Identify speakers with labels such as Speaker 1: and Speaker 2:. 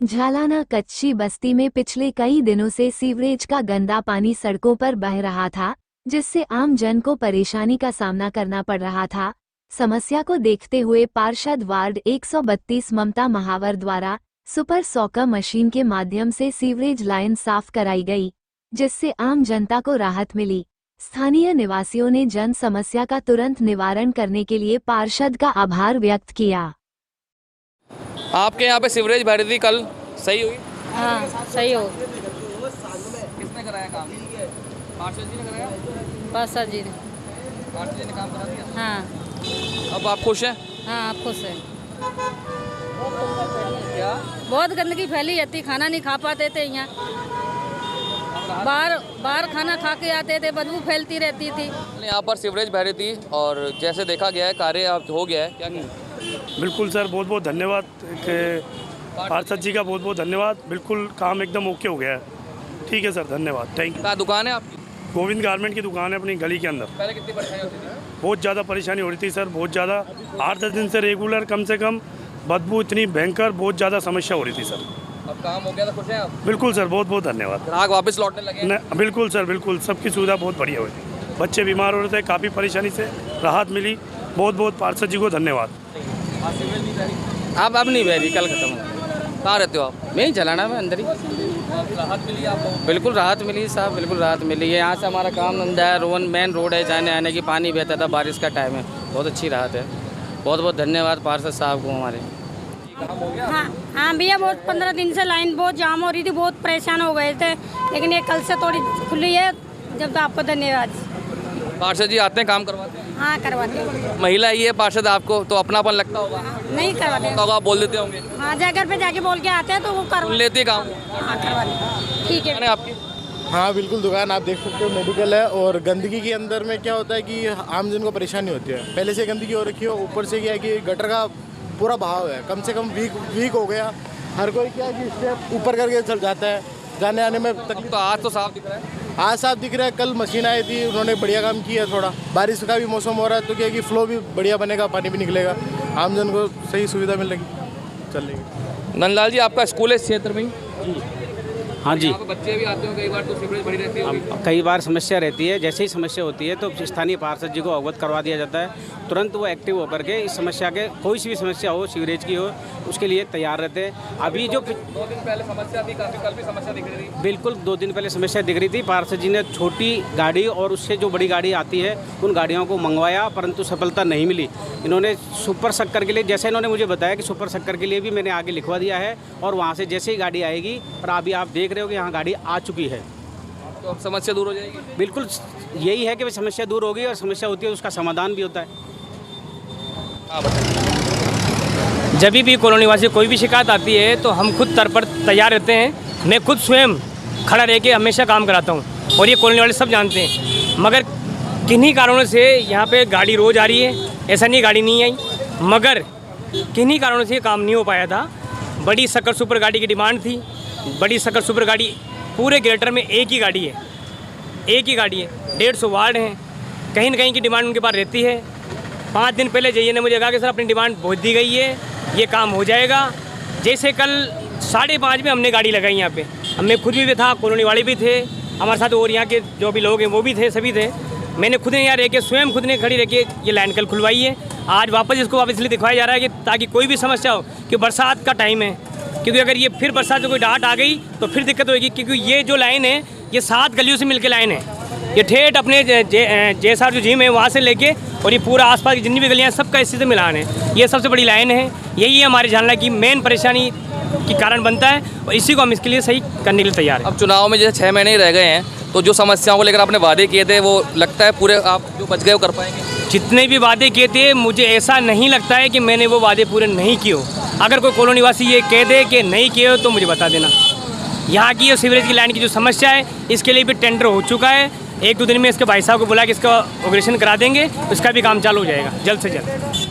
Speaker 1: झालाना कच्ची बस्ती में पिछले कई दिनों से सीवरेज का गंदा पानी सड़कों पर बह रहा था, जिससे आम जन को परेशानी का सामना करना पड़ रहा था। समस्या को देखते हुए पार्षद वार्ड 132 ममता महावर द्वारा सुपर सॉकर मशीन के माध्यम से सीवरेज लाइन साफ कराई गई, जिससे आम जनता को राहत मिली। स्थानीय निवासियों ने जन समस्या का तुरंत निवारण करने के लिए पार्षद का आभार व्यक्त किया।
Speaker 2: आपके यहाँ पे सीवरेज भरी थी कल, सही हुई?
Speaker 3: हाँ सही हो।
Speaker 2: किसने कराया काम? पार्षद जी ने कराया?
Speaker 3: पार्षद जी ने।
Speaker 2: पार्षद जी ने काम करा दिया?
Speaker 3: हाँ।
Speaker 2: अब आप खुश हैं?
Speaker 3: हाँ आप खुश हैं।
Speaker 2: क्या?
Speaker 3: बहुत गंदगी फैली रहती, खाना नहीं खा पाते थे यहाँ। बाहर खाना खा के आते थे, बदबू फैलती रहती थी।
Speaker 2: यहाँ पर सीवरेज भरी थी और जैसे देखा गया है कार्य अब हो गया है, क्या
Speaker 4: बिल्कुल सर, बहुत बहुत धन्यवाद पार्षद जी का, बहुत बहुत धन्यवाद। बिल्कुल काम एकदम ओके हो गया है। ठीक है सर, धन्यवाद, थैंक यू।
Speaker 2: क्या दुकान है आपकी?
Speaker 4: गोविंद गारमेंट की दुकान है अपनी गली के अंदर।
Speaker 2: पहले कितनी परेशानी होती थी?
Speaker 4: बहुत ज़्यादा परेशानी हो रही थी सर, बहुत ज़्यादा। 8-10 दिन से रेगुलर कम से कम बदबू इतनी भयंकर, बहुत ज़्यादा समस्या हो रही थी सर।
Speaker 2: अब काम हो गया तो खुश हैं आप?
Speaker 4: बिल्कुल सर, बहुत बहुत धन्यवाद।
Speaker 2: ग्राहक वापस लौटने लगे?
Speaker 4: बिल्कुल सर, बिल्कुल सबकी सुविधा बहुत बढ़िया हुई। बच्चे बीमार हो रहे थे, काफ़ी परेशानी से राहत मिली। बहुत बहुत पार्षद जी को धन्यवाद।
Speaker 5: अब नहीं बह रही, कल खत्म हो।
Speaker 2: कहाँ रहते हो आप?
Speaker 5: मैं ही चलाना में अंदर ही।
Speaker 2: राहत मिली आपको?
Speaker 5: बिल्कुल राहत मिली साहब, बिल्कुल राहत मिली है। यहाँ से हमारा काम धंधा है, मेन रोड है, जाने आने की, पानी बहता था, बारिश का टाइम है, बहुत अच्छी राहत है। बहुत बहुत धन्यवाद पार्षद साहब को हमारे।
Speaker 3: हाँ भैया, बहुत 15 दिन से लाइन बहुत जाम हो रही थी, बहुत परेशान हो गए थे, लेकिन ये कल से थोड़ी खुली है, जब तो आपको धन्यवाद।
Speaker 2: पार्षद जी आते हैं, काम करवाते हैं?
Speaker 3: हाँ करवाते हैं।
Speaker 2: महिला ही है पार्षद, आपको तो अपनापन लगता होगा?
Speaker 3: नहीं करवाते
Speaker 2: तो आप बोल देते होंगे?
Speaker 3: हाँ, घर पे जाके बोल के आते हैं तो वो
Speaker 2: सुन लेते काम?
Speaker 3: हाँ करवाते। ठीक है
Speaker 2: आपकी?
Speaker 6: हाँ बिल्कुल, दुकान आप देख सकते हो, मेडिकल है। और गंदगी के अंदर में क्या होता है कि आम जन को परेशानी होती है। पहले से गंदगी हो रखी हो, ऊपर से क्या है कि गटर का पूरा बहाव है, कम से कम वीक हो गया। हर कोई क्या है कि स्टेप ऊपर करके चल जाता है, जाने आने में तकलीफ।
Speaker 2: तो आज तो साफ दिख रहा है?
Speaker 6: आज साफ दिख रहा है। कल मशीन आई थी, उन्होंने बढ़िया काम किया। थोड़ा बारिश का भी मौसम हो रहा है तो क्या है कि फ्लो भी बढ़िया बनेगा, पानी भी निकलेगा, आम जन को सही सुविधा मिल रही चल रही।
Speaker 2: नंदलाल जी, आपका स्कूल है इस क्षेत्र में?
Speaker 7: हाँ जी,
Speaker 2: बच्चे भी आते हो कई बार, तो सीवरेज भरी रहती है?
Speaker 7: कई बार समस्या रहती है। जैसे ही समस्या होती है तो स्थानीय पार्षद जी को अवगत करवा दिया जाता है। तुरंत वो एक्टिव होकर के इस समस्या के, कोई सी भी समस्या हो, सीवरेज की हो, उसके लिए तैयार रहते हैं। अभी जो
Speaker 2: 2 दिन पहले समस्या थी, काफ़ी कल भी समस्या दिख रही थी?
Speaker 7: बिल्कुल 2 दिन पहले समस्या दिख रही थी। पार्षद जी ने छोटी गाड़ी और उससे जो बड़ी गाड़ी आती है उन गाड़ियों को मंगवाया, परंतु सफलता नहीं मिली। इन्होंने सुपर शक्कर के लिए, जैसे इन्होंने मुझे बताया कि सुपर शक्कर के लिए भी मैंने आगे लिखवा दिया है, और वहाँ से जैसे ही गाड़ी आएगी, और अभी आप देख रहे हो कि यहाँ गाड़ी आ चुकी है,
Speaker 2: तो अब समस्या दूर हो जाएगी?
Speaker 7: बिल्कुल यही है कि समस्या दूर होगी, और समस्या होती है उसका समाधान भी होता है।
Speaker 8: जब भी कॉलोनी वासी कोई भी शिकायत आती है तो हम खुद पर तैयार रहते हैं। मैं खुद स्वयं खड़ा रह के हमेशा काम कराता हूँ, और ये कॉलोनी वाले सब जानते हैं। मगर किन्हीं कारणों से यहाँ पे गाड़ी रोज़ आ रही है, ऐसा नहीं गाड़ी नहीं आई, मगर किन्हीं कारणों से ये काम नहीं हो पाया था। बड़ी शक्कर सुपर गाड़ी की डिमांड थी। बड़ी शक्कर सुपर गाड़ी पूरे ग्रेटर में एक ही गाड़ी है, 150 वार्ड हैं, कहीं न कहीं की डिमांड उनके पास रहती है। 5 दिन पहले जैसे ने मुझे कहा कि सर अपनी डिमांड पहुँच दी गई है, ये काम हो जाएगा। जैसे कल 5:30 में हमने गाड़ी लगाई यहाँ पे, मैं खुद भी था, कॉलोनी वाले भी थे हमारे साथ, और यहाँ के जो भी लोग हैं वो भी थे, सभी थे। मैंने खुद ने यहाँ रह के, स्वयं खुद ने खड़ी रह के ये लाइन कल खुलवाई है। आज वापस इसको इसलिए दिखवाया जा रहा है कि ताकि कोई भी समस्या हो, कि बरसात का टाइम है, क्योंकि अगर ये फिर बरसात में कोई डांट आ गई तो फिर दिक्कत होगी। क्योंकि ये जो लाइन है ये 7 गलियों से मिलकर लाइन है, ये ठेठ अपने जैसा जो जिम है वहाँ से लेके, और ये पूरा आसपास की जितनी भी गलियाँ सबका इसी से मिलान है। ये सबसे बड़ी लाइन है, यही हमारे जानना की मेन परेशानी की कारण बनता है, और इसी को हम इसके लिए सही करने के लिए तैयार हैं।
Speaker 2: अब चुनाव में जैसे 6 महीने ही रह गए हैं, तो जो समस्याओं को लेकर आपने वादे किए थे, वो लगता है पूरे आप जो बच गए वो कर पाएंगे?
Speaker 8: जितने भी वादे किए थे, मुझे ऐसा नहीं लगता है कि मैंने वो वादे पूरे नहीं किए हो। अगर कोई कॉलोनी वासी ये कह दे कि नहीं किए हो तो मुझे बता देना। यहाँ की सीवरेज की लाइन की जो समस्या है, इसके लिए भी टेंडर हो चुका है। 1-2 दिन में इसके भाई साहब को बुला के इसका ऑपरेशन करा देंगे, उसका भी काम चालू हो जाएगा जल्द से जल्द।